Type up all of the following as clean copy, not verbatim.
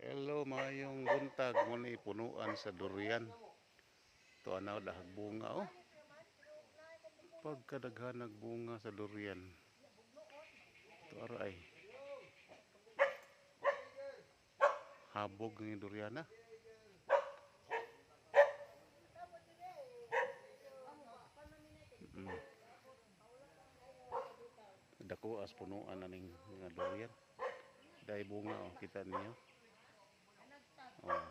Hello, mayong buntag mo ni punuan sa durian. Ito anaw dahag bunga oh. Pagkadaghan nagbunga sa durian. Ito aray. Habog ng durian na. Dako as punuan na ning mga durian. Dahil bunga oh, kita niyo. Oh.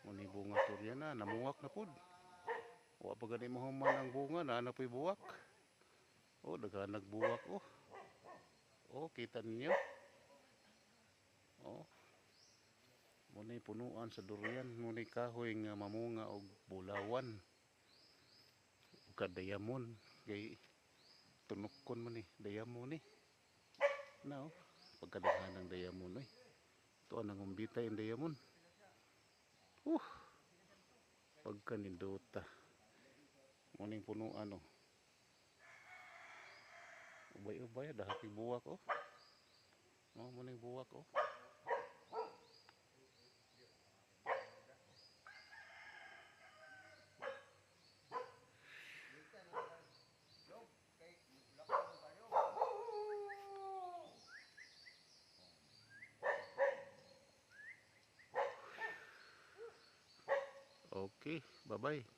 Muni bunga durian na, namuwak na pud. Wa pa gani mahuman ang bunga na napoy buwak. Oh, daghan nagbuwak oh. Oh, kita niyo. Oh. Muni punuan sa durian, muni kahoy nga mamunga og bulawan. Kadayamon kay tunukon man ni dayamon ni. Now, pagkadaghan ng dayamon oy. Ito ang umbita yung dayamon. Pagkanindota. Muning punuan oh. Ubay-ubay dahaki buwak oh. Oh, muning buwak oh. Okay, bye-bye.